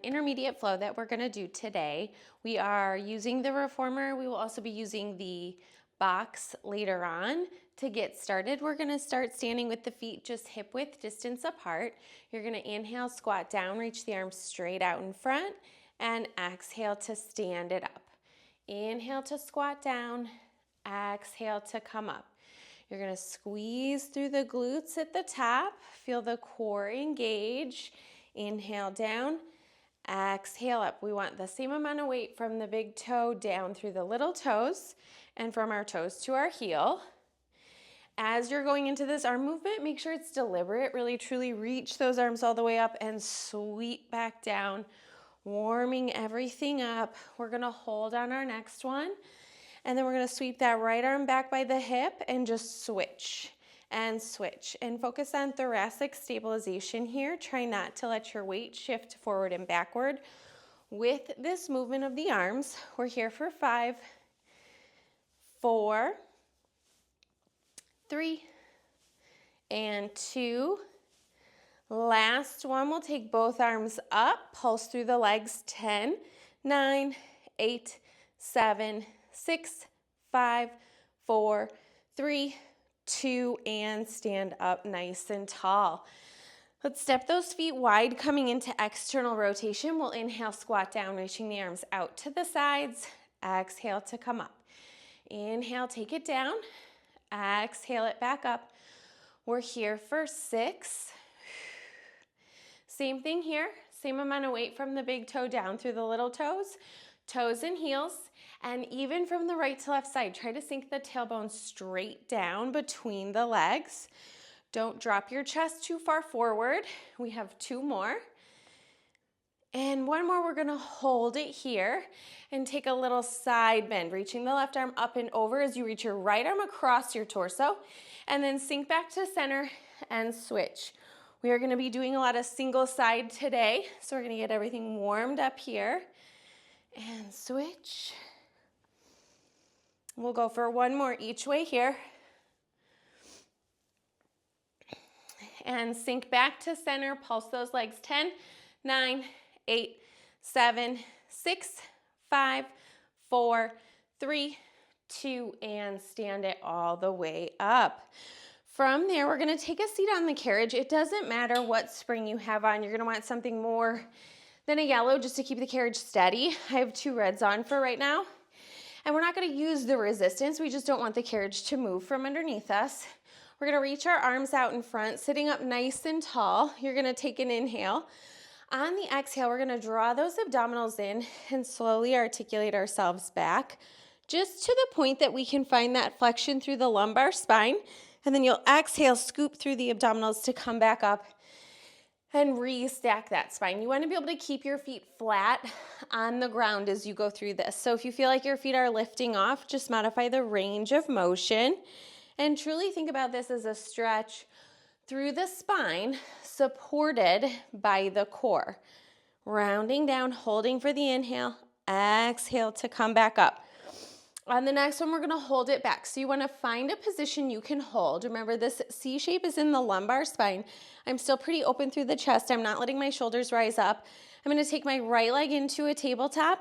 intermediate flow that we're going to do today. We are using the reformer. We will also be using the box later on. To get started, we're going to start standing with the feet just hip width distance apart. You're going to inhale, squat down, reach the arms straight out in front, and exhale to stand it up. Inhale to squat down, exhale to come up. You're going to squeeze through the glutes at the top, feel the core engage. Inhale down, exhale up. We want the same amount of weight from the big toe down through the little toes and from our toes to our heel. As you're going into this arm movement, make sure it's deliberate. Really, truly reach those arms all the way up and sweep back down, warming everything up. We're going to hold on our next one, and then we're going to sweep that right arm back by the hip and just switch and switch. And focus on thoracic stabilization here. Try not to let your weight shift forward and backward. With this movement of the arms, we're here for 5, 4, 3, and 2. Last one, we'll take both arms up, pulse through the legs, 10, 9, 8, 7, 6, 5, 4, 3, 2, and stand up nice and tall. Let's step those feet wide, coming into external rotation. We'll inhale, squat down, reaching the arms out to the sides. Exhale to come up. Inhale, take it down. Exhale it back up. We're here for 6. Same thing here. Same amount of weight from the big toe down through the little toes, toes and heels. And even from the right to left side, try to sink the tailbone straight down between the legs. Don't drop your chest too far forward. We have 2 more. And one more, we're gonna hold it here and take a little side bend, reaching the left arm up and over as you reach your right arm across your torso, and then sink back to center and switch. We are gonna be doing a lot of single side today, so we're gonna get everything warmed up here and switch. We'll go for one more each way here. And sink back to center, pulse those legs, 10, 9, 8, 7, 6, 5, 4, 3, 2, and stand it all the way up. From there, we're gonna take a seat on the carriage. It doesn't matter what spring you have on. You're gonna want something more than a yellow just to keep the carriage steady. I have 2 reds on for right now. And we're not gonna use the resistance. We just don't want the carriage to move from underneath us. We're gonna reach our arms out in front, sitting up nice and tall. You're gonna take an inhale. On the exhale, we're gonna draw those abdominals in and slowly articulate ourselves back, just to the point that we can find that flexion through the lumbar spine. And then you'll exhale, scoop through the abdominals to come back up and re-stack that spine. You wanna be able to keep your feet flat on the ground as you go through this. So if you feel like your feet are lifting off, just modify the range of motion. And truly think about this as a stretch through the spine, supported by the core. Rounding down, holding for the inhale, exhale to come back up. On the next one, we're gonna hold it back. So you wanna find a position you can hold. Remember, this C shape is in the lumbar spine. I'm still pretty open through the chest. I'm not letting my shoulders rise up. I'm gonna take my right leg into a tabletop,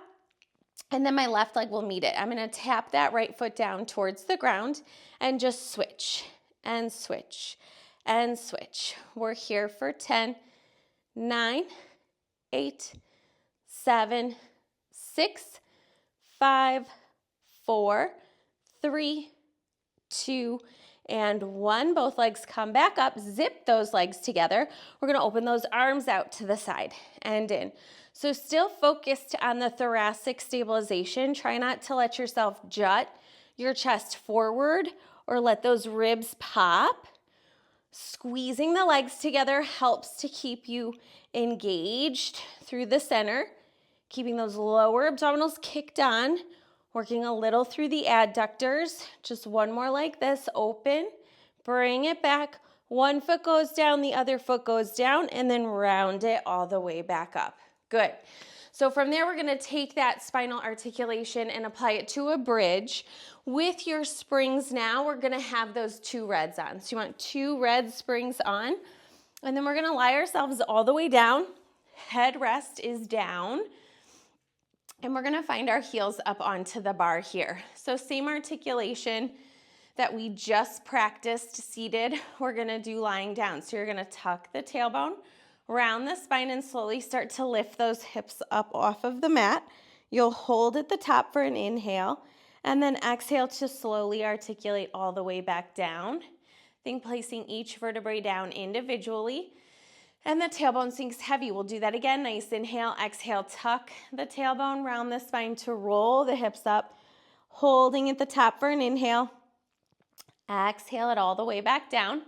and then my left leg will meet it. I'm gonna tap that right foot down towards the ground and just switch and switch and switch. We're here for 10, 9, 8, 7, 6, 5, 4, 3, 2, and 1. Both legs come back up. Zip those legs together. We're gonna open those arms out to the side and in. So still focused on the thoracic stabilization. Try not to let yourself jut your chest forward or let those ribs pop. Squeezing the legs together helps to keep you engaged through the center, keeping those lower abdominals kicked on, working a little through the adductors. Just one more like this, open, bring it back. One foot goes down, the other foot goes down, and then round it all the way back up. Good. So from there, we're gonna take that spinal articulation and apply it to a bridge. With your springs now, we're gonna have those 2 reds on. So you want 2 red springs on, and then we're gonna lie ourselves all the way down, headrest is down, and we're gonna find our heels up onto the bar here. So same articulation that we just practiced seated, we're gonna do lying down. So you're gonna tuck the tailbone, round the spine, and slowly start to lift those hips up off of the mat. You'll hold at the top for an inhale, and then exhale to slowly articulate all the way back down. Think placing each vertebrae down individually, and the tailbone sinks heavy. We'll do that again. Nice inhale, exhale, tuck the tailbone, round the spine to roll the hips up, holding at the top for an inhale. Exhale it all the way back down.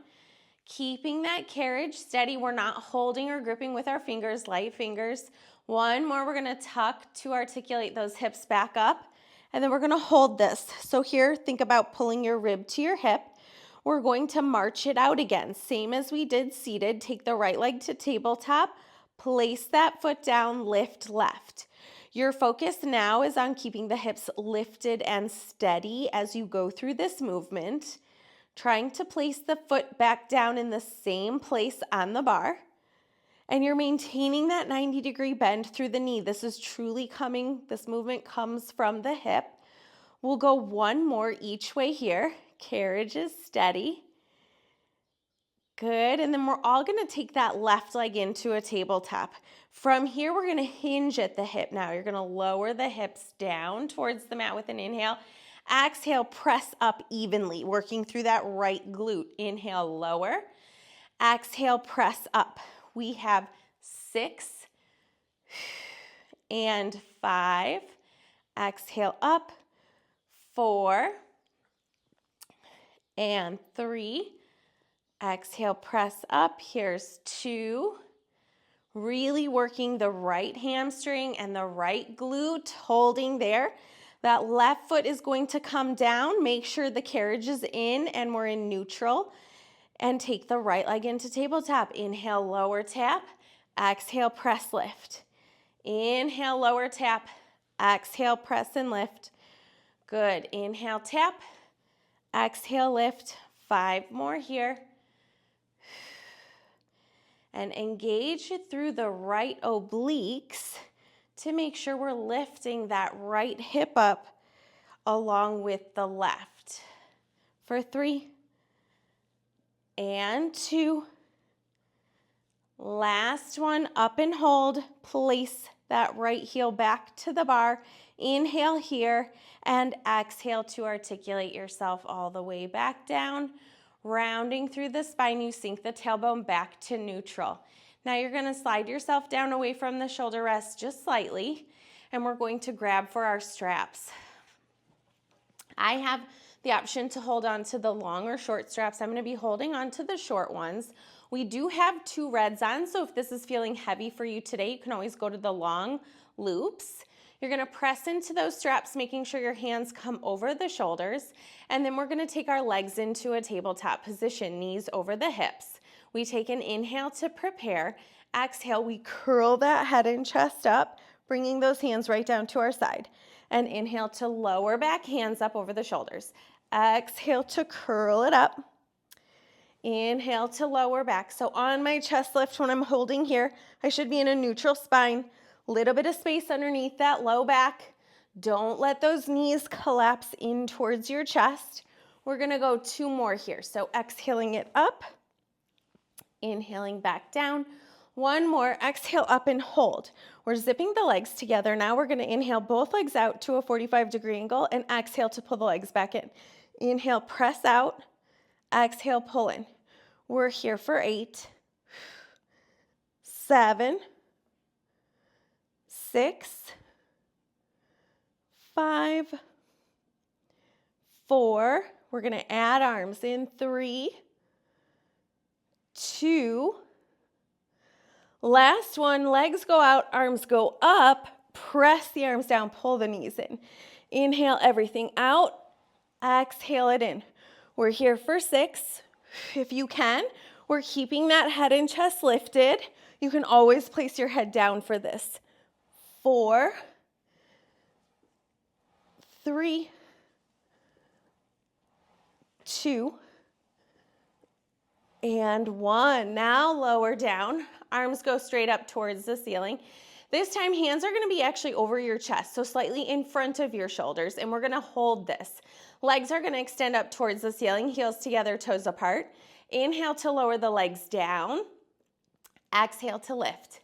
Keeping that carriage steady. We're not holding or gripping with our fingers, light fingers. One more, we're gonna tuck to articulate those hips back up, and then we're gonna hold this. So here, think about pulling your rib to your hip. We're going to march it out again, same as we did seated. Take the right leg to tabletop, place that foot down, lift left. Your focus now is on keeping the hips lifted and steady as you go through this movement, trying to place the foot back down in the same place on the bar. And you're maintaining that 90-degree bend through the knee. This is truly coming, this movement comes from the hip. We'll go one more each way here. Carriage is steady. Good, and then we're all gonna take that left leg into a tabletop. From here, we're gonna hinge at the hip now. You're gonna lower the hips down towards the mat with an inhale. Exhale, press up evenly, working through that right glute. Inhale, lower. Exhale, press up. We have 6 and 5. Exhale up. 4 and 3. Exhale, press up. Here's 2. Really working the right hamstring and the right glute, holding there. That left foot is going to come down. Make sure the carriage is in and we're in neutral. And take the right leg into tabletop. Inhale, lower tap. Exhale, press, lift. Inhale, lower tap. Exhale, press and lift. Good. Inhale, tap. Exhale, lift. 5 more here. And engage through the right obliques to make sure we're lifting that right hip up along with the left. For 3 and 2. Last one, up and hold. Place that right heel back to the bar. Inhale here and exhale to articulate yourself all the way back down. Rounding through the spine, you sink the tailbone back to neutral. Now you're gonna slide yourself down away from the shoulder rest just slightly, and we're going to grab for our straps. I have the option to hold on to the long or short straps. I'm gonna be holding on to the short ones. We do have 2 reds on, so if this is feeling heavy for you today, you can always go to the long loops. You're gonna press into those straps, making sure your hands come over the shoulders, and then we're gonna take our legs into a tabletop position, knees over the hips. We take an inhale to prepare. Exhale, we curl that head and chest up, bringing those hands right down to our side. And inhale to lower back, hands up over the shoulders. Exhale to curl it up. Inhale to lower back. So on my chest lift, when I'm holding here, I should be in a neutral spine. Little bit of space underneath that low back. Don't let those knees collapse in towards your chest. We're gonna go 2 more here. So exhaling it up, inhaling back down. 1 more, exhale up and hold. We're zipping the legs together. Now we're gonna inhale both legs out to a 45-degree angle and exhale to pull the legs back in. Inhale, press out. Exhale, pull in. We're here for 8, 7, 6, 5, 4. We're gonna add arms in 3, 2. Last one, legs go out, arms go up. Press the arms down, pull the knees in. Inhale everything out, exhale it in. We're here for 6. If you can, we're keeping that head and chest lifted. You can always place your head down for this. 4, 3, 2, and 1. Now lower down. Arms go straight up towards the ceiling. This time, hands are gonna be actually over your chest, so slightly in front of your shoulders, and we're gonna hold this. Legs are gonna extend up towards the ceiling, heels together, toes apart. Inhale to lower the legs down. Exhale to lift.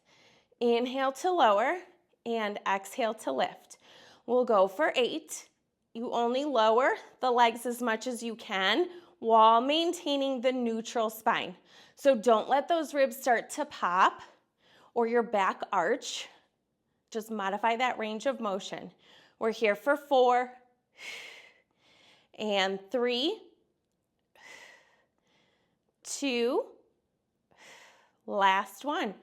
Inhale to lower, and exhale to lift. We'll go for 8. You only lower the legs as much as you can while maintaining the neutral spine. So don't let those ribs start to pop or your back arch. Just modify that range of motion. We're here for 4 and 3, 2, last one.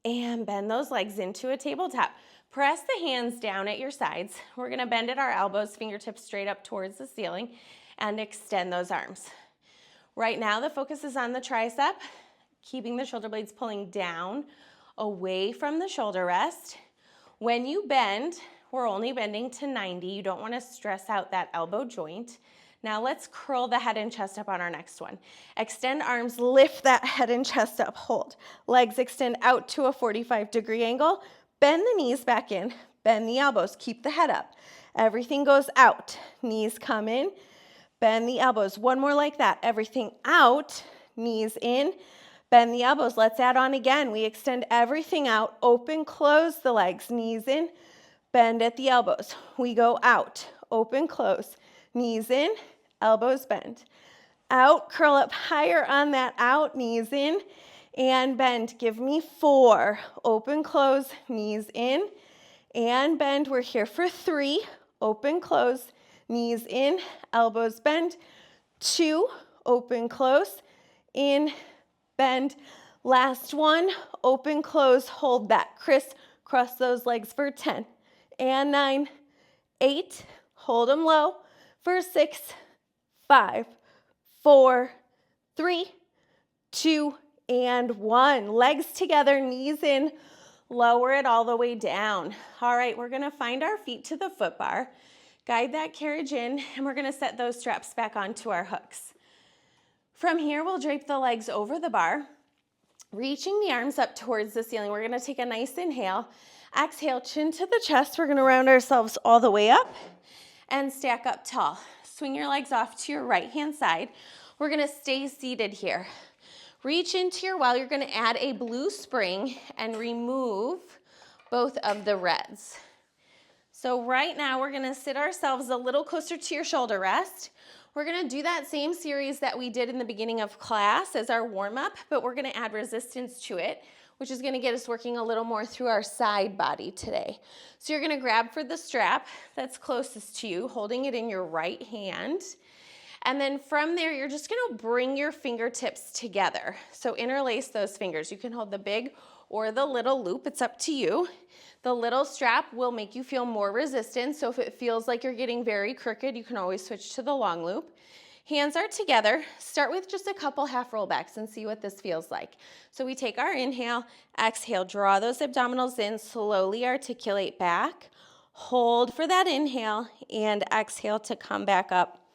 And bend those legs into a tabletop. Press the hands down at your sides. We're gonna bend at our elbows, fingertips straight up towards the ceiling, and extend those arms. Right now, the focus is on the tricep, keeping the shoulder blades pulling down, away from the shoulder rest. When you bend, we're only bending to 90. You don't wanna stress out that elbow joint. Now let's curl the head and chest up on our next one. Extend arms, lift that head and chest up, hold. Legs extend out to a 45-degree angle. Bend the knees back in, bend the elbows, keep the head up. Everything goes out, knees come in, bend the elbows. One more like that, everything out, knees in, bend the elbows. Let's add on again. We extend everything out, open, close the legs, knees in, bend at the elbows. We go out, open, close, knees in, elbows bend. Out, curl up higher on that out, knees in, and bend. Give me 4. Open, close, knees in, and bend. We're here for 3. Open, close, knees in, elbows bend. 2, open, close, in, bend. Last one, open, close, hold that. Cross those legs for 10 and 9, 8, hold them low for 6, 5, 4, 3, 2, and 1. Legs together, knees in, lower it all the way down. All right, we're gonna find our feet to the foot bar, guide that carriage in, and we're gonna set those straps back onto our hooks. From here, we'll drape the legs over the bar, reaching the arms up towards the ceiling. We're gonna take a nice inhale. Exhale, chin to the chest. We're gonna round ourselves all the way up and stack up tall. Swing your legs off to your right-hand side. We're gonna stay seated here. Reach into your well. You're gonna add a blue spring and remove both of the reds. So right now, we're gonna sit ourselves a little closer to your shoulder rest. We're gonna do that same series that we did in the beginning of class as our warm-up, but we're gonna add resistance to it, which is gonna get us working a little more through our side body today. So you're gonna grab for the strap that's closest to you, holding it in your right hand. And then from there, you're just gonna bring your fingertips together. So interlace those fingers. You can hold the big or the little loop, it's up to you. The little strap will make you feel more resistance, so if it feels like you're getting very crooked, you can always switch to the long loop. Hands are together. Start with just a couple half rollbacks and see what this feels like. So we take our inhale, exhale, draw those abdominals in, slowly articulate back. Hold for that inhale and exhale to come back up,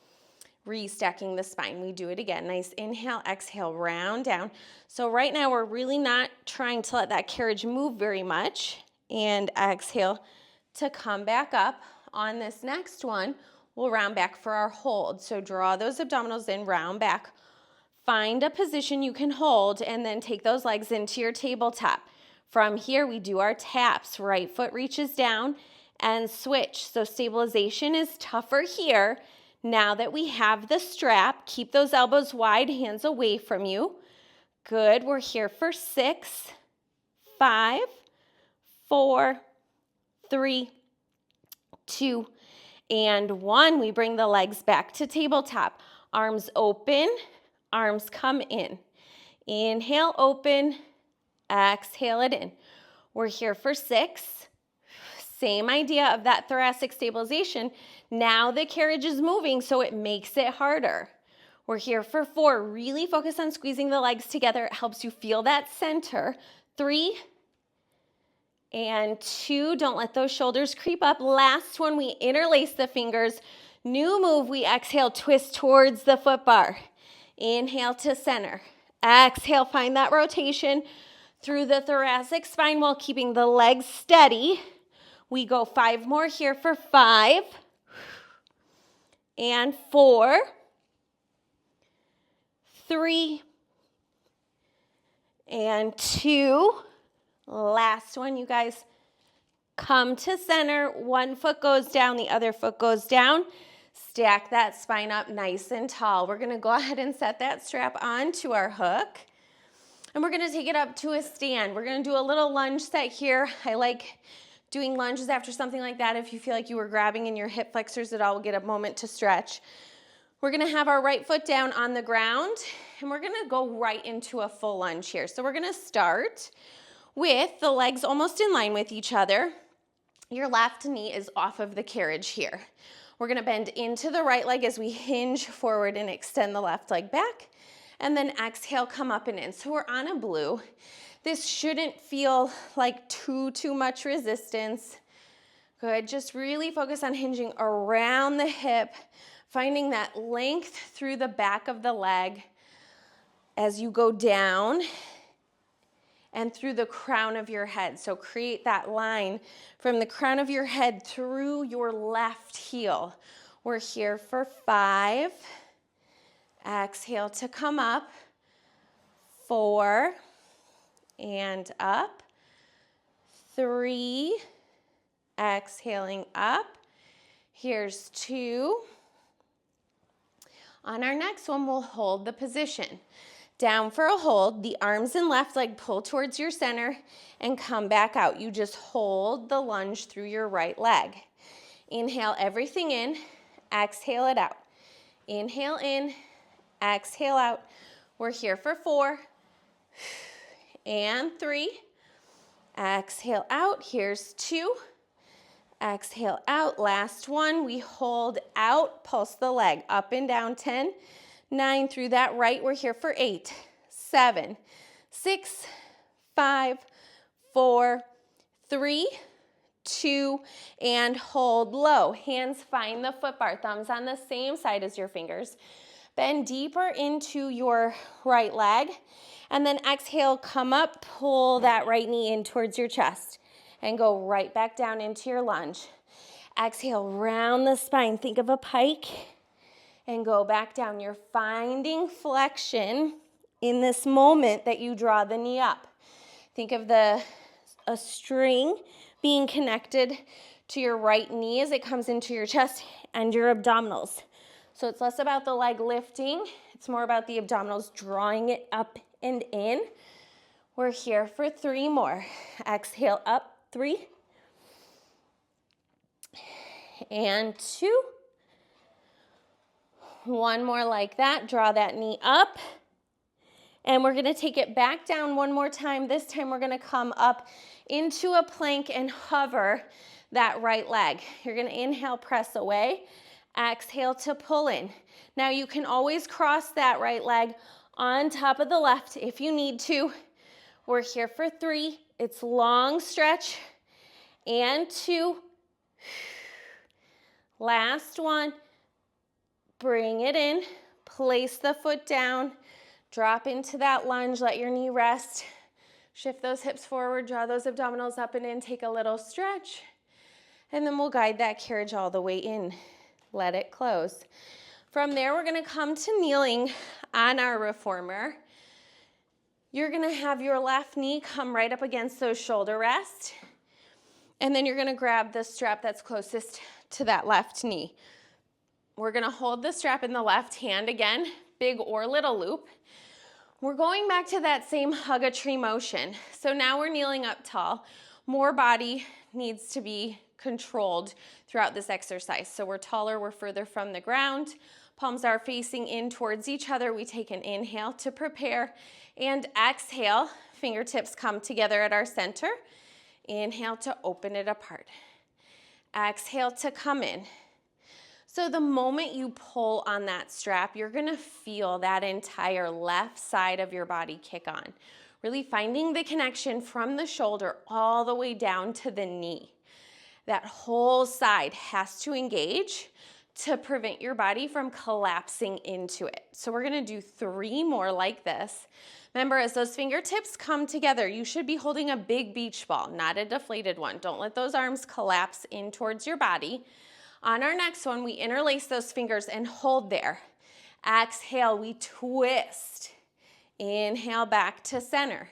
restacking the spine. We do it again. Nice inhale, exhale, round down. So right now we're really not trying to let that carriage move very much. And exhale to come back up. On this next one, we'll round back for our hold. So draw those abdominals in, round back. Find a position you can hold and then take those legs into your tabletop. From here, we do our taps. Right foot reaches down and switch. So stabilization is tougher here. Now that we have the strap, keep those elbows wide, hands away from you. Good, we're here for 6, 5, 4, 3, 2, and 1. We bring the legs back to tabletop. Arms open, arms come in. Inhale, open, exhale it in. We're here for 6. Same idea of that thoracic stabilization. Now the carriage is moving, so it makes it harder. We're here for 4. Really focus on squeezing the legs together. It helps you feel that center. 3 and 2. Don't let those shoulders creep up. Last one, we interlace the fingers. New move, we exhale, twist towards the foot bar. Inhale to center. Exhale, find that rotation through the thoracic spine while keeping the legs steady. We go 5 more here for 5 and 4, 3 and 2. Last one, you guys. Come to center. One foot goes down, the other foot goes down. Stack that spine up nice and tall. We're gonna go ahead and set that strap onto our hook. And we're gonna take it up to a stand. We're gonna do a little lunge set here. I like doing lunges after something like that. If you feel like you were grabbing in your hip flexors at all, we'll get a moment to stretch. We're gonna have our right foot down on the ground, and we're gonna go right into a full lunge here. So we're gonna start with the legs almost in line with each other. Your left knee is off of the carriage here. We're gonna bend into the right leg as we hinge forward and extend the left leg back. And then exhale, come up and in. So we're on a blue. This shouldn't feel like too much resistance. Good, just really focus on hinging around the hip, finding that length through the back of the leg as you go down and through the crown of your head. So create that line from the crown of your head through your left heel. We're here for 5. Exhale to come up. 4 and up. 3. Exhaling up. Here's 2. On our next one, we'll hold the position. Down for a hold, the arms and left leg pull towards your center and come back out. You just hold the lunge through your right leg. Inhale everything in, exhale it out. Inhale in, exhale out. We're here for 4 and 3. Exhale out, here's 2. Exhale out, last one. We hold out, pulse the leg up and down, 10, 9 through that right. We're here for 8, 7, 6, 5, 4, 3, 2, and hold low. Hands find the foot bar, thumbs on the same side as your fingers. Bend deeper into your right leg, and then exhale, come up, pull that right knee in towards your chest, and go right back down into your lunge. Exhale, round the spine, think of a pike, and go back down. You're finding flexion in this moment that you draw the knee up. Think of a string being connected to your right knee as it comes into your chest and your abdominals. So it's less about the leg lifting, it's more about the abdominals drawing it up and in. We're here for 3 more. Exhale up, 3 and 2. 1 more like that. Draw that knee up. And we're going to take it back down one more time. This time we're going to come up into a plank and hover that right leg. You're going to inhale, press away. Exhale to pull in. Now you can always cross that right leg on top of the left if you need to. We're here for 3. It's long stretch. And 2. Last one. Bring it in. Place the foot down. Drop into that lunge. Let your knee rest. Shift those hips forward. Draw those abdominals up and in. Take a little stretch. And then we'll guide that carriage all the way in. Let it close. From there, we're going to come to kneeling on our reformer. You're going to have your left knee come right up against those shoulder rests. And then you're going to grab the strap that's closest to that left knee. We're going to hold the strap in the left hand again, big or little loop. We're going back to that same hug a tree motion. So now we're kneeling up tall. More body needs to be controlled throughout this exercise. So we're taller, we're further from the ground. Palms are facing in towards each other. We take an inhale to prepare and exhale. Fingertips come together at our center. Inhale to open it apart. Exhale to come in. So the moment you pull on that strap, you're going to feel that entire left side of your body kick on. Really finding the connection from the shoulder all the way down to the knee. That whole side has to engage to prevent your body from collapsing into it. So we're gonna do 3 more like this. Remember, as those fingertips come together, you should be holding a big beach ball, not a deflated one. Don't let those arms collapse in towards your body. On our next one, we interlace those fingers and hold there. Exhale, we twist. Inhale, back to center.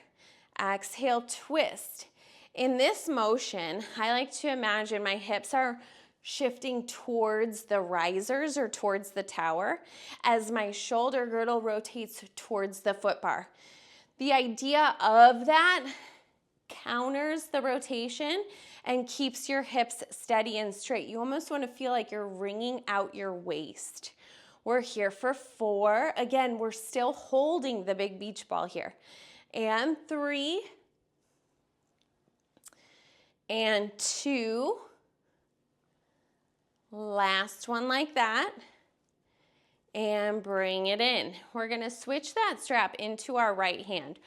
Exhale, twist. In this motion, I like to imagine my hips are shifting towards the risers or towards the tower as my shoulder girdle rotates towards the foot bar. The idea of that counters the rotation and keeps your hips steady and straight. You almost want to feel like you're wringing out your waist. We're here for 4. Again, we're still holding the big beach ball here. And 3. And 2. Last one like that. And bring it in. We're going to switch that strap into our right hand.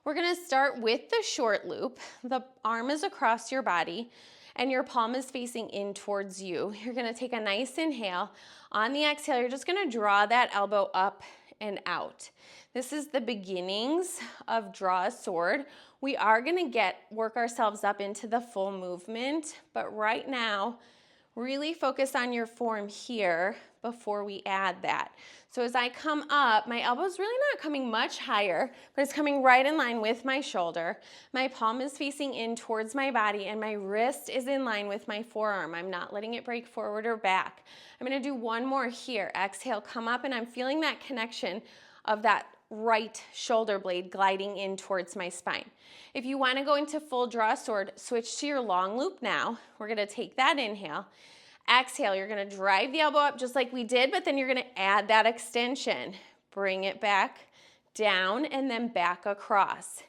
We're going to start with the short loop. The arm is across your body and your palm is facing in towards you. You're going to take a nice inhale. On the exhale, you're just going to draw that elbow up and out. This is the beginnings of draw a sword. We are going to work ourselves up into the full movement, but right now, really focus on your form here before we add that. So as I come up, my elbow's really not coming much higher, but it's coming right in line with my shoulder. My palm is facing in towards my body and my wrist is in line with my forearm. I'm not letting it break forward or back. I'm gonna do one more here. Exhale, come up, and I'm feeling that connection of that right shoulder blade gliding in towards my spine. If you wanna go into full draw sword, switch to your long loop now. We're gonna take that inhale. Exhale, you're gonna drive the elbow up just like we did, but then you're gonna add that extension. Bring it back down and then back across.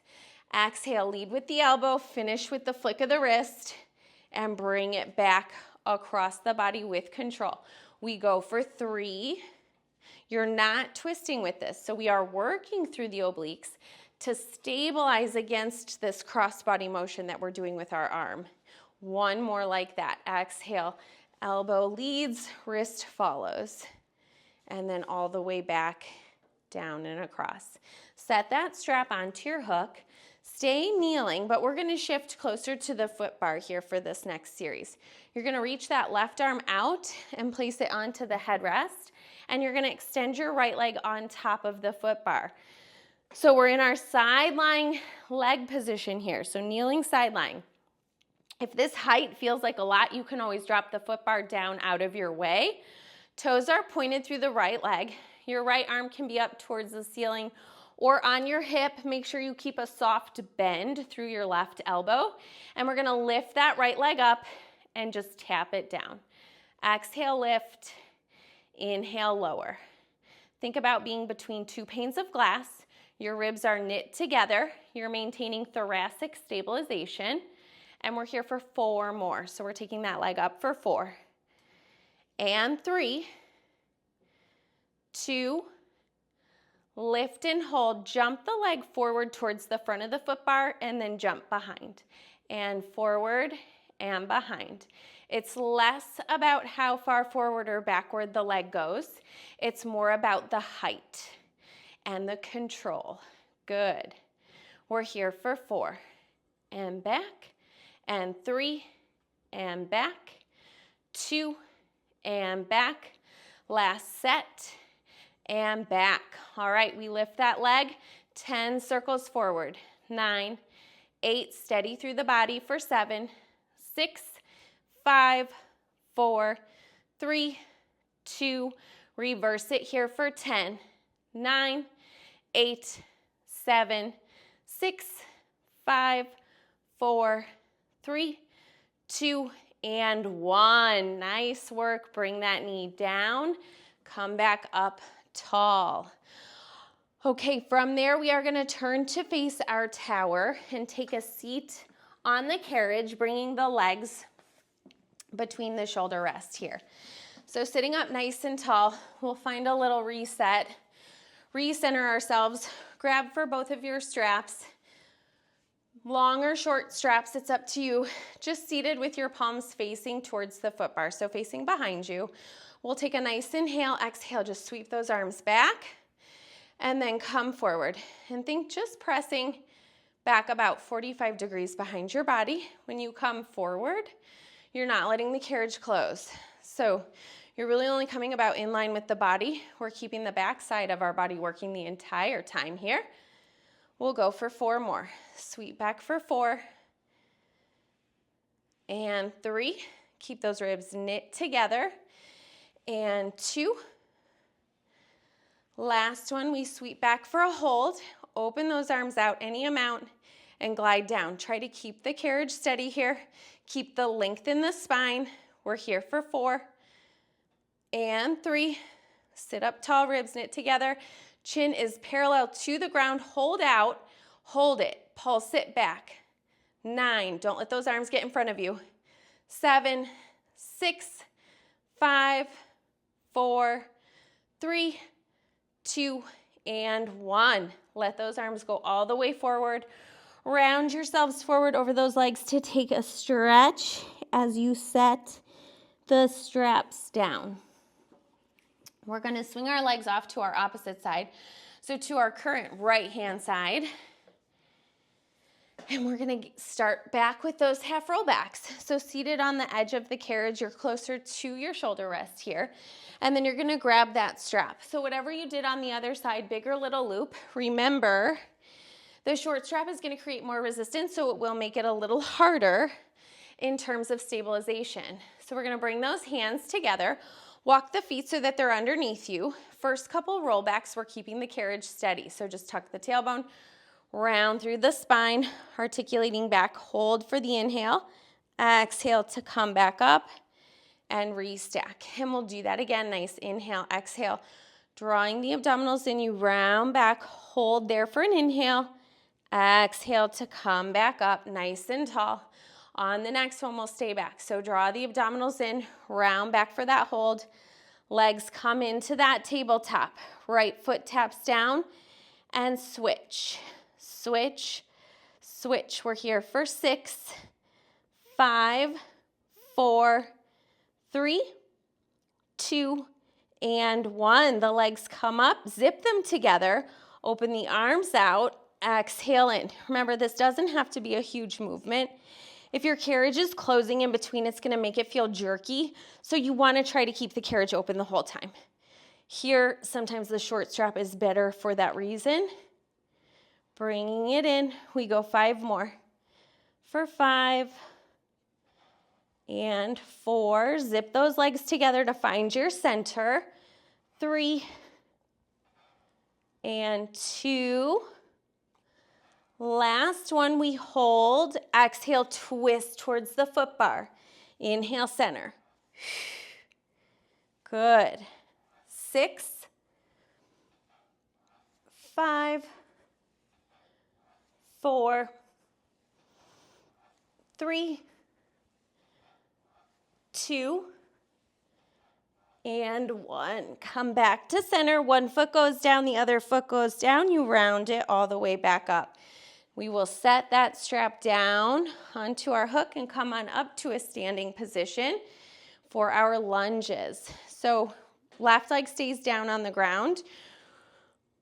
Exhale, lead with the elbow, finish with the flick of the wrist, and bring it back across the body with control. We go for 3. You're not twisting with this, so we are working through the obliques to stabilize against this cross-body motion that we're doing with our arm. One more like that. Exhale. Elbow leads, wrist follows, and then all the way back, down and across. Set that strap onto your hook. Stay kneeling, but we're gonna shift closer to the foot bar here for this next series. You're gonna reach that left arm out and place it onto the headrest, and you're gonna extend your right leg on top of the foot bar. So we're in our side lying leg position here, so kneeling side lying. If this height feels like a lot, you can always drop the foot bar down out of your way. Toes are pointed through the right leg. Your right arm can be up towards the ceiling or on your hip. Make sure you keep a soft bend through your left elbow. And we're gonna lift that right leg up and just tap it down. Exhale, lift. Inhale, lower. Think about being between 2 panes of glass. Your ribs are knit together. You're maintaining thoracic stabilization. And we're here for 4 more. So we're taking that leg up for 4. And 3, 2, lift and hold. Jump the leg forward towards the front of the foot bar and then jump behind. And forward and behind. It's less about how far forward or backward the leg goes. It's more about the height and the control. Good. We're here for 4. And back. And 3, and back, 2, and back. Last set, and back. All right, we lift that leg, 10 circles forward, 9, 8, steady through the body for 7, 6, 5, 4, 3, 2, reverse it here for 10, 9, 8, 7, 6, 5, 4, 3, 2, and 1. Nice work. Bring that knee down. Come back up tall. Okay, from there we are going to turn to face our tower and take a seat on the carriage, bringing the legs between the shoulder rests here. So sitting up nice and tall, we'll find a little reset, recenter ourselves, grab for both of your straps, Long or short straps, it's up to you. Just seated with your palms facing towards the foot bar, so facing behind you. We'll take a nice inhale, exhale, just sweep those arms back, and then come forward. And think just pressing back about 45 degrees behind your body. When you come forward, you're not letting the carriage close. So you're really only coming about in line with the body. We're keeping the back side of our body working the entire time here. We'll go for 4 more. Sweep back for 4. And 3. Keep those ribs knit together. And 2. Last one, we sweep back for a hold. Open those arms out any amount and glide down. Try to keep the carriage steady here. Keep the length in the spine. We're here for 4. And 3. Sit up tall, ribs knit together. Chin is parallel to the ground. Hold out. Hold it. Pulse it back. 9. Don't let those arms get in front of you. 7, 6, 5, 4, 3, 2, and 1. Let those arms go all the way forward. Round yourselves forward over those legs to take a stretch as you set the straps down. We're going to swing our legs off to our opposite side, so to our current right-hand side. And we're going to start back with those half roll backs. So seated on the edge of the carriage, you're closer to your shoulder rest here. And then you're going to grab that strap. So whatever you did on the other side, big or little loop, remember the short strap is going to create more resistance, so it will make it a little harder in terms of stabilization. So we're going to bring those hands together. Walk the feet so that they're underneath you. First couple rollbacks, we're keeping the carriage steady. So just tuck the tailbone, round through the spine, articulating back. Hold for the inhale. Exhale to come back up and restack. And we'll do that again. Nice inhale, exhale. Drawing the abdominals in, you round back. Hold there for an inhale. Exhale to come back up, nice and tall. On the next one, we'll stay back. So draw the abdominals in, round back for that hold. Legs come into that tabletop. Right foot taps down and switch. Switch, switch. We're here for 6, 5, 4, 3, 2, and 1. The legs come up, zip them together, open the arms out, exhale in. Remember, this doesn't have to be a huge movement. If your carriage is closing in between, it's going to make it feel jerky. So you want to try to keep the carriage open the whole time. Here, sometimes the short strap is better for that reason. Bringing it in, we go 5 more. For 5 and 4, zip those legs together to find your center. 3 and 2. Last one, we hold. Exhale, twist towards the foot bar. Inhale, center. Good. 6, 5, 4, 3, 2, and 1. Come back to center. One foot goes down, the other foot goes down. You round it all the way back up. We will set that strap down onto our hook and come on up to a standing position for our lunges. So left leg stays down on the ground.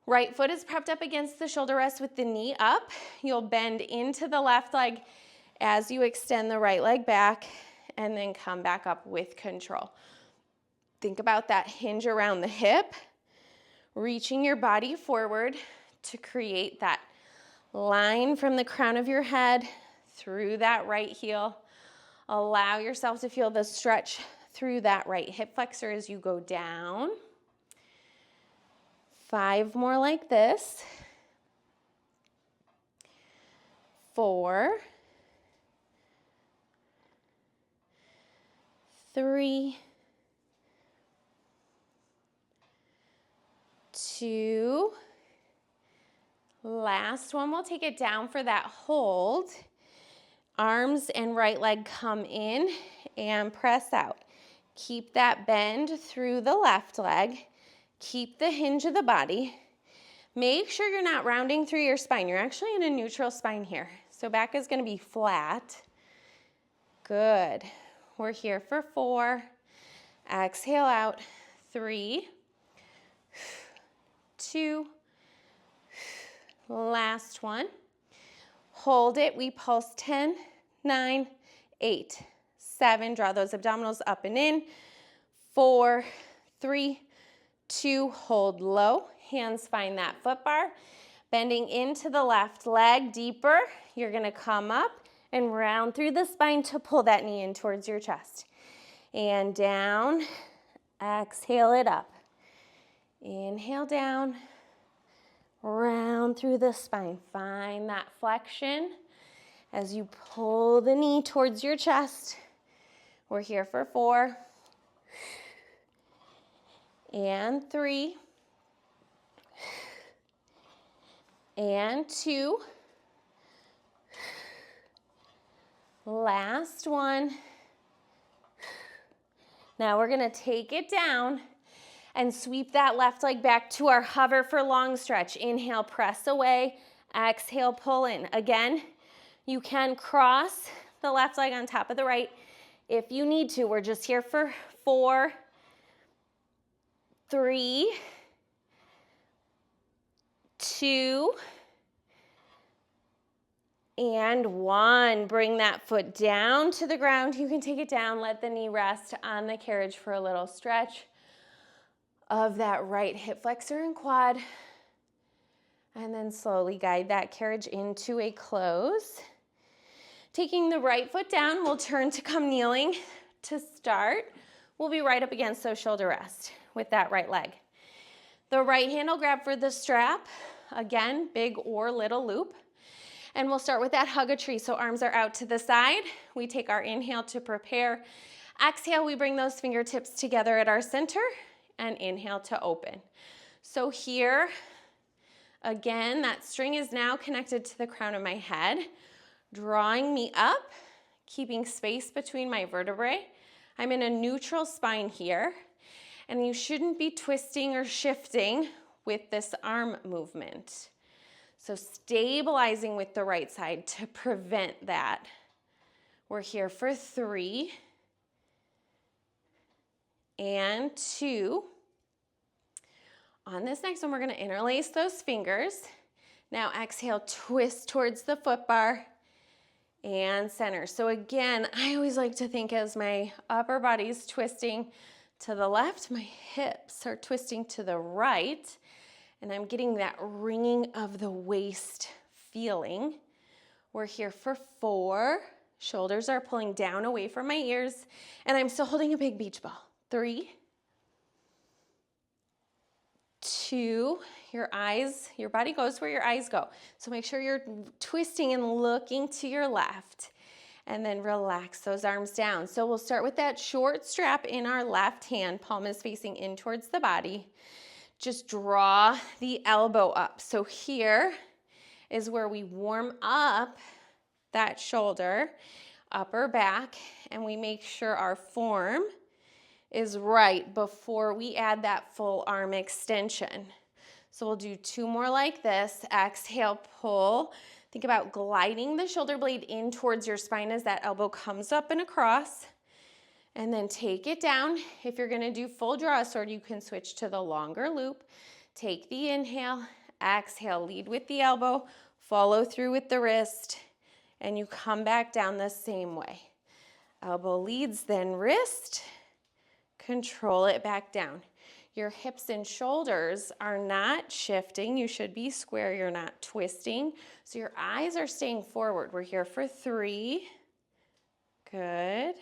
Right foot is propped up against the shoulder rest with the knee up. You'll bend into the left leg as you extend the right leg back and then come back up with control. Think about that hinge around the hip, reaching your body forward to create that line from the crown of your head through that right heel. Allow yourself to feel the stretch through that right hip flexor as you go down. 5 more like this. 4, 3, 2. Last one, we'll take it down for that hold. Arms and right leg come in and press out. Keep that bend through the left leg. Keep the hinge of the body. Make sure you're not rounding through your spine. You're actually in a neutral spine here. So back is gonna be flat. Good. We're here for 4. Exhale out. 3, 2, last one. Hold it. We pulse 10, 9, 8, 7. Draw those abdominals up and in. 4, 3, 2. Hold low. Hands find that foot bar. Bending into the left leg deeper. You're going to come up and round through the spine to pull that knee in towards your chest. And down. Exhale it up. Inhale down. Round through the spine. Find that flexion as you pull the knee towards your chest. We're here for 4 and 3 and 2. Last one. Now we're going to take it down and sweep that left leg back to our hover for long stretch. Inhale, press away. Exhale, pull in. Again, you can cross the left leg on top of the right if you need to. We're just here for 4, 3, 2, and 1. Bring that foot down to the ground. You can take it down. Let the knee rest on the carriage for a little stretch of that right hip flexor and quad. And then slowly guide that carriage into a close. Taking the right foot down, we'll turn to come kneeling. To start, we'll be right up against those shoulder rest with that right leg. The right hand will grab for the strap. Again, big or little loop. And we'll start with that hug a tree. So arms are out to the side. We take our inhale to prepare. Exhale, we bring those fingertips together at our center. And inhale to open. So here, again, that string is now connected to the crown of my head, drawing me up, keeping space between my vertebrae. I'm in a neutral spine here, and you shouldn't be twisting or shifting with this arm movement. So stabilizing with the right side to prevent that. We're here for 3 and 2. On this next one, we're going to interlace those fingers. Now exhale, twist towards the foot bar and center. So again, I always like to think as my upper body's twisting to the left, my hips are twisting to the right, and I'm getting that ringing of the waist feeling. We're here for 4. Shoulders are pulling down away from my ears, and I'm still holding a big beach ball. 3, 2, your body goes where your eyes go. So make sure you're twisting and looking to your left. And then relax those arms down. So we'll start with that short strap in our left hand. Palm is facing in towards the body. Just draw the elbow up. So here is where we warm up that shoulder, upper back, and we make sure our form is right before we add that full arm extension. So we'll do 2 more like this. Exhale, pull. Think about gliding the shoulder blade in towards your spine as that elbow comes up and across. And then take it down. If you're gonna do full draw sword, you can switch to the longer loop. Take the inhale, exhale, lead with the elbow, follow through with the wrist, and you come back down the same way. Elbow leads, then wrist. Control it back down. Your hips and shoulders are not shifting. You should be square. You're not twisting. So your eyes are staying forward. We're here for 3. Good.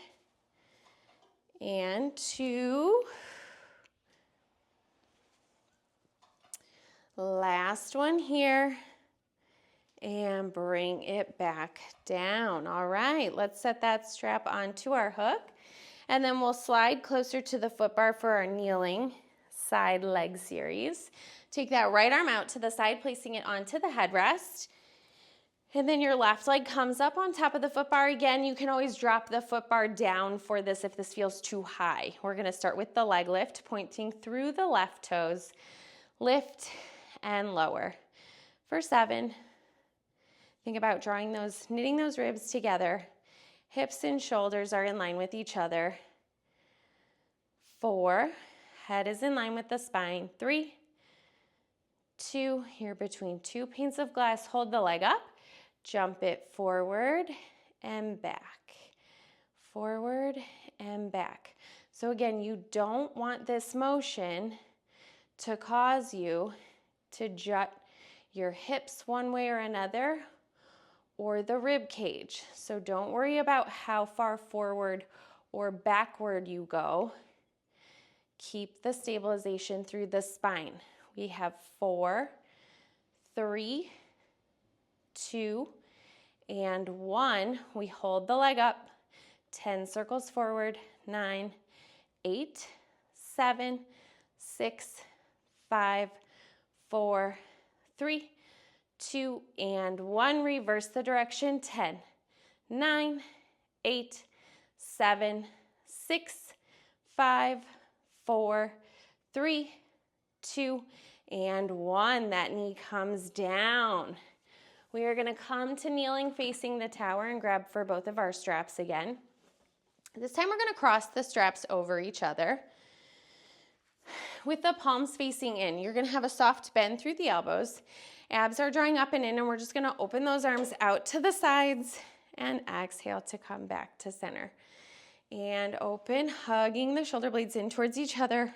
And 2. Last one here. And bring it back down. All right, let's set that strap onto our hook. And then we'll slide closer to the foot bar for our kneeling side leg series. Take that right arm out to the side, placing it onto the headrest. And then your left leg comes up on top of the foot bar. Again, you can always drop the foot bar down for this if this feels too high. We're gonna start with the leg lift, pointing through the left toes. Lift and lower for 7, Think about knitting those ribs together. Hips and shoulders are in line with each other. 4, head is in line with the spine. 3, 2, here between 2 panes of glass, hold the leg up, jump it forward and back, forward and back. So again, you don't want this motion to cause you to jut your hips one way or another or the rib cage. So don't worry about how far forward or backward you go. Keep the stabilization through the spine. We have 4, 3, 2, and 1. We hold the leg up, 10 circles forward, 9, 8, 7, 6, 5, 4, 3, 2, and 1. Reverse the direction, 10, 9, 8, 7, 6, 5, 4, 3, 2, and 1. That knee comes down. We are going to come to kneeling facing the tower and grab for both of our straps again. This time we're going to cross the straps over each other with the palms facing in. You're going to have a soft bend through the elbows. Abs are drawing up and in, and we're just going to open those arms out to the sides and exhale to come back to center. And open, hugging the shoulder blades in towards each other.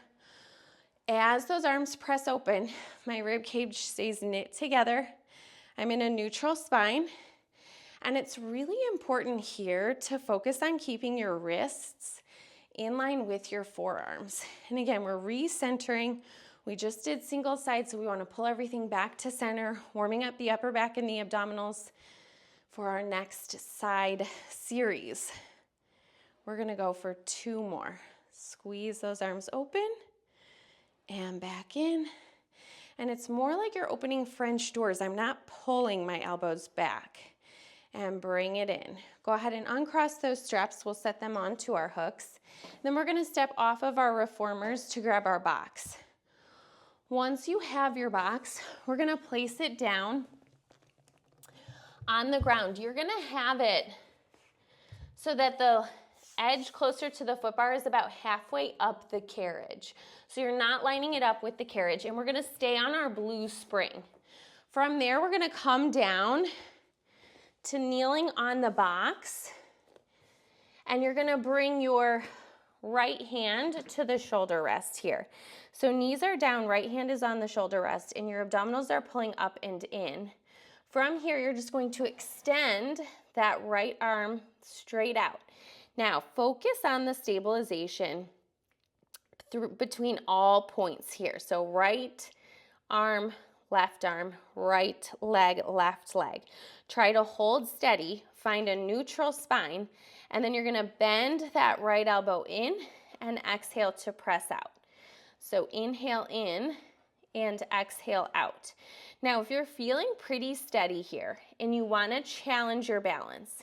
As those arms press open, my rib cage stays knit together. I'm in a neutral spine. And it's really important here to focus on keeping your wrists in line with your forearms. And again, we're recentering. We just did single side, so we want to pull everything back to center, warming up the upper back and the abdominals for our next side series. We're going to go for 2 more. Squeeze those arms open and back in. And it's more like you're opening French doors. I'm not pulling my elbows back. And bring it in. Go ahead and uncross those straps. We'll set them onto our hooks. Then we're going to step off of our reformers to grab our box. Once you have your box, we're going to place it down on the ground. You're going to have it so that the edge closer to the foot bar is about halfway up the carriage. So you're not lining it up with the carriage, and we're going to stay on our blue spring. From there, we're going to come down to kneeling on the box, and you're going to bring your right hand to the shoulder rest here. So knees are down, right hand is on the shoulder rest, and your abdominals are pulling up and in. From here, you're just going to extend that right arm straight out. Now, focus on the stabilization between all points here. So right arm, right leg, left leg. Try to hold steady, find a neutral spine, and then you're going to bend that right elbow in and exhale to press out. So inhale in and exhale out. Now, if you're feeling pretty steady here and you want to challenge your balance,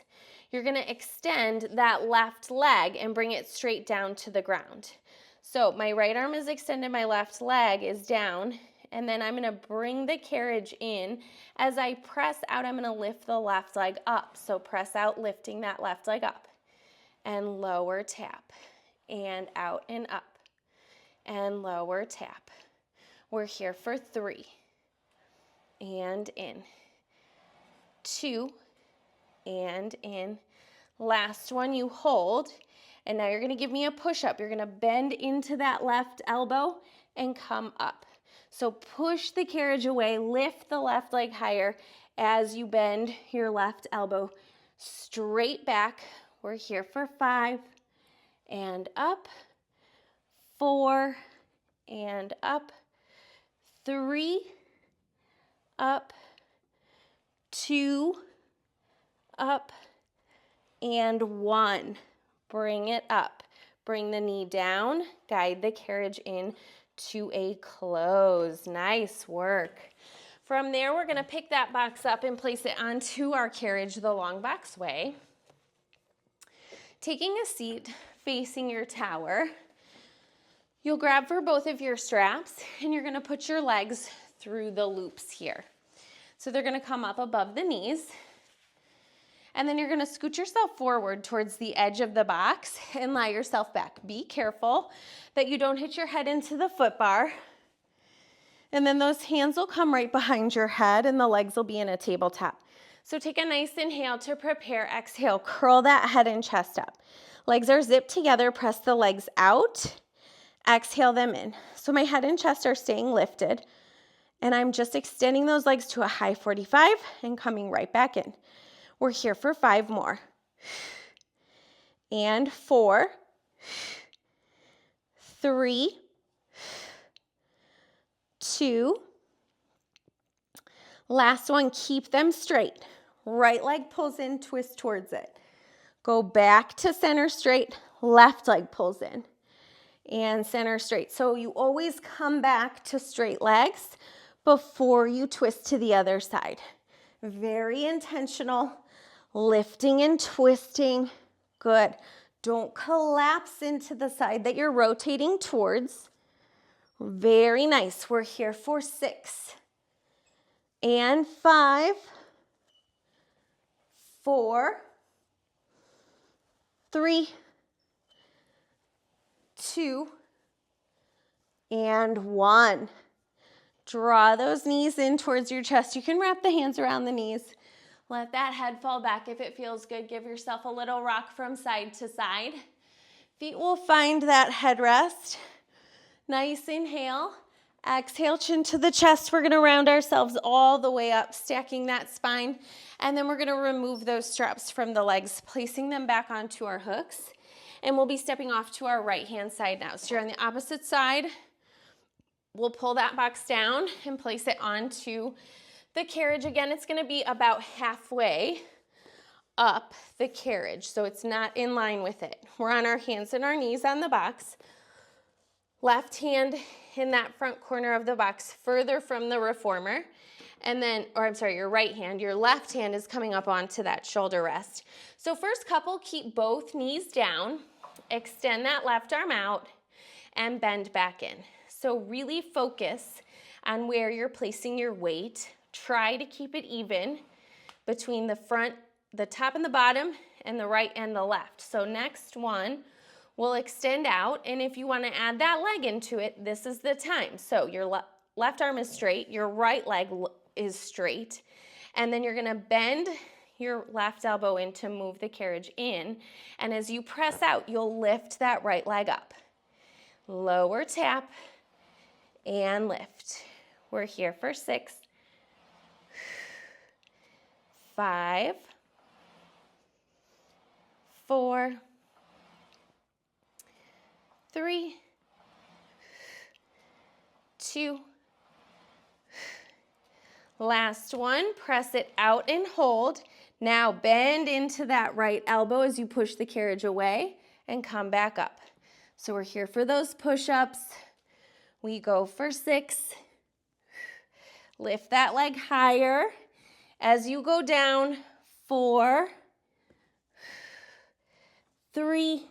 you're going to extend that left leg and bring it straight down to the ground. So my right arm is extended, my left leg is down, and then I'm going to bring the carriage in. As I press out, I'm going to lift the left leg up. So press out, lifting that left leg up. And lower tap. And out and up. And lower tap. We're here for 3. And in. 2. And in. Last one, you hold. And now you're going to give me a push-up. You're going to bend into that left elbow and come up. So push the carriage away, lift the left leg higher as you bend your left elbow straight back. We're here for 5 and up, 4 and up, 3, up, 2, up, and 1. Bring it up. Bring the knee down, guide the carriage in to a close. Nice work. From there, we're going to pick that box up and place it onto our carriage the long box way. Taking a seat facing your tower, you'll grab for both of your straps and you're going to put your legs through the loops here. So they're going to come up above the knees. And then you're gonna scoot yourself forward towards the edge of the box and lie yourself back. Be careful that you don't hit your head into the foot bar. And then those hands will come right behind your head and the legs will be in a tabletop. So take a nice inhale to prepare. Exhale, curl that head and chest up. Legs are zipped together, press the legs out. Exhale them in. So my head and chest are staying lifted. And I'm just extending those legs to a high 45 and coming right back in. We're here for 5 more. And 4, 3, 2. Last one, keep them straight. Right leg pulls in, twist towards it. Go back to center straight, left leg pulls in. And center straight. So you always come back to straight legs before you twist to the other side. Very intentional. Lifting and twisting. Good. Don't collapse into the side that you're rotating towards. Very nice. We're here for 6. And 5. 4. 3. 2. And 1. Draw those knees in towards your chest. You can wrap the hands around the knees. Let that head fall back if it feels good. Give yourself a little rock from side to side. Feet will find that headrest. Nice inhale. Exhale, chin to the chest. We're going to round ourselves all the way up, stacking that spine. And then we're going to remove those straps from the legs, placing them back onto our hooks. And we'll be stepping off to our right-hand side now. So you're on the opposite side. We'll pull that box down and place it onto the carriage. Again, it's going to be about halfway up the carriage, so it's not in line with it. We're on our hands and our knees on the box. Left hand in that front corner of the box, further from the reformer. And then, your right hand, your left hand is coming up onto that shoulder rest. So first couple, keep both knees down, extend that left arm out, and bend back in. So really focus on where you're placing your weight. Try to keep it even between the front, the top and the bottom, and the right and the left. So next one, we'll extend out, and if you want to add that leg into it, this is the time. So your left arm is straight, your right leg is straight, and then you're going to bend your left elbow in to move the carriage in, and as you press out, you'll lift that right leg up. Lower tap, and lift. We're here for 6, 5, 4, 3, 2. Last one, press it out and hold. Now bend into that right elbow as you push the carriage away and come back up. So we're here for those push-ups. We go for 6. Lift that leg higher. As you go down, 4, 3,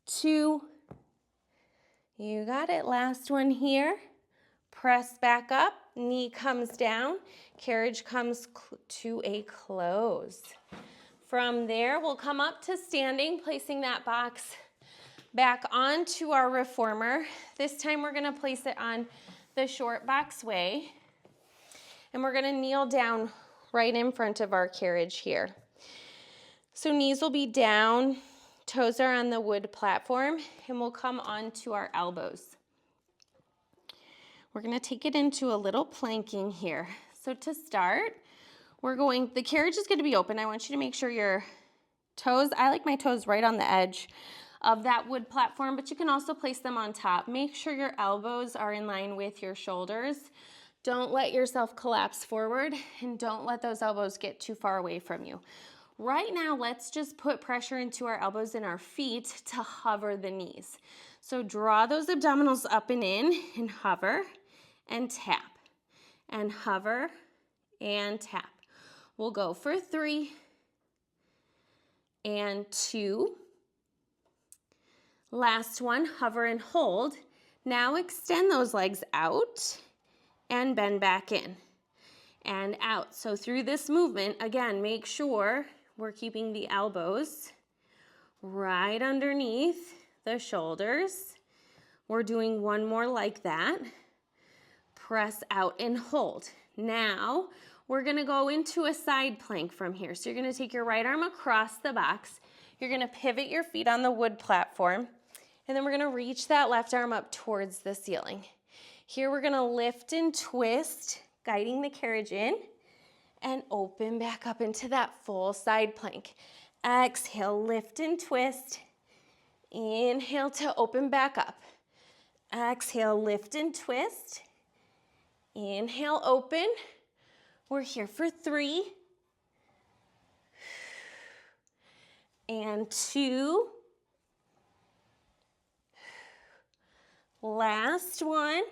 2. You got it. Last one here. Press back up. Knee comes down. Carriage comes to a close. From there, we'll come up to standing, placing that box back onto our reformer. This time we're going to place it on the short box way. And we're going to kneel down right in front of our carriage here. So knees will be down, toes are on the wood platform, and we'll come onto our elbows. We're going to take it into a little planking here. So to start, the carriage is going to be open. I want you to make sure your toes, I like my toes right on the edge of that wood platform, but you can also place them on top. Make sure your elbows are in line with your shoulders. Don't let yourself collapse forward, and don't let those elbows get too far away from you. Right now, let's just put pressure into our elbows and our feet to hover the knees. So draw those abdominals up and in, and hover, and tap, and hover, and tap. We'll go for 3, and 2. Last one, hover and hold. Now extend those legs out and bend back in. and out. So through this movement, again, make sure we're keeping the elbows right underneath the shoulders. We're doing one more like that. Press out and hold. Now, we're gonna go into a side plank from here. So you're gonna take your right arm across the box. You're gonna pivot your feet on the wood platform. And then we're gonna reach that left arm up towards the ceiling. Here we're gonna lift and twist, guiding the carriage in, and open back up into that full side plank. Exhale, lift and twist. Inhale to open back up. Exhale, lift and twist. Inhale, open. We're here for 3 and 2. Last one.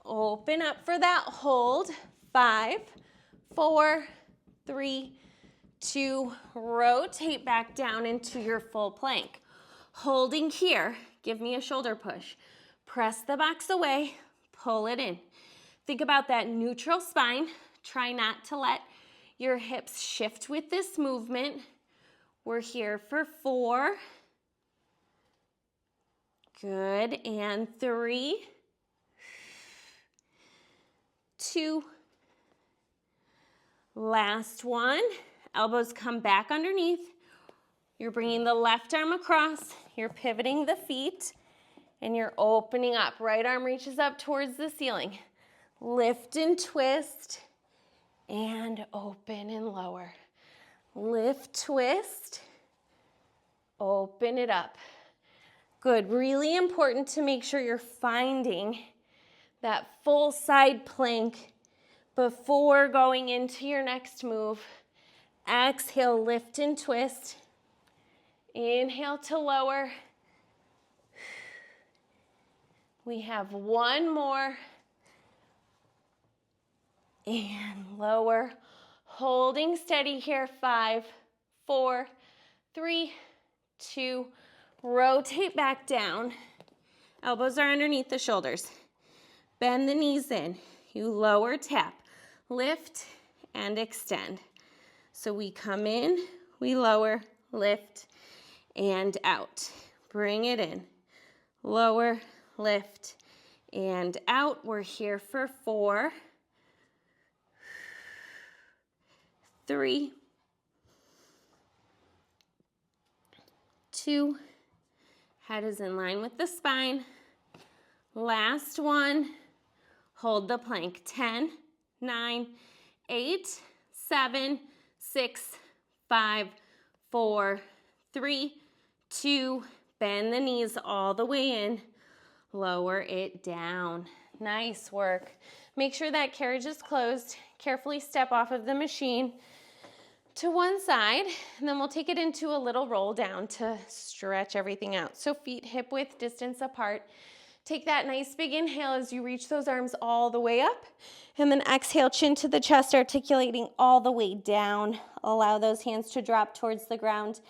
Open up for that hold. 5, 4, 3, 2. Rotate back down into your full plank. Holding here, give me a shoulder push. Press the box away, pull it in. Think about that neutral spine. Try not to let your hips shift with this movement. We're here for 4. Good, and 3, 2. Last one. Elbows come back underneath. You're bringing the left arm across. You're pivoting the feet, and you're opening up. Right arm reaches up towards the ceiling. Lift and twist, and open and lower. Lift, twist, open it up. Good, really important to make sure you're finding that full side plank before going into your next move. Exhale, lift and twist. Inhale to lower. We have one more. And lower. Holding steady here. 5, 4, 3, 2. Rotate back down. Elbows are underneath the shoulders. Bend the knees in. You lower, tap, lift, and extend. So we come in, we lower, lift, and out. Bring it in. Lower, lift, and out. We're here for 4, 3, 2. Head is in line with the spine. Last one. Hold the plank. 10, 9, 8, 7, 6, 5, 4, 3, 2. Bend the knees all the way in. Lower it down. Nice work. Make sure that carriage is closed. Carefully step off of the machine to one side, and then we'll take it into a little roll down to stretch everything out. So feet hip width distance apart. Take that nice big inhale as you reach those arms all the way up, and then exhale, chin to the chest, articulating all the way down. Allow those hands to drop towards the ground.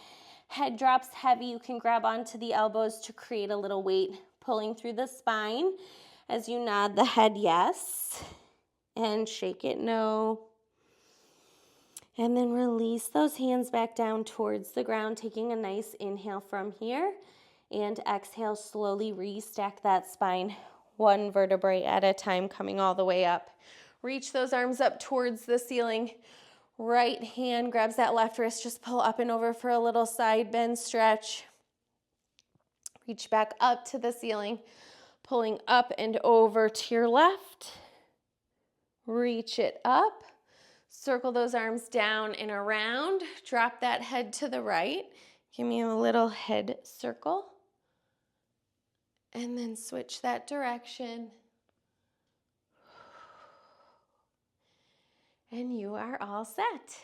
Head drops heavy. You can grab onto the elbows to create a little weight, pulling through the spine as you nod the head yes, and shake it no. And then release those hands back down towards the ground, taking a nice inhale from here. And exhale, slowly restack that spine, one vertebrae at a time, coming all the way up. Reach those arms up towards the ceiling. Right hand grabs that left wrist. Just pull up and over for a little side bend stretch. Reach back up to the ceiling, pulling up and over to your left. Reach it up. Circle those arms down and around. Drop that head to the right. Give me a little head circle. And then switch that direction. And you are all set.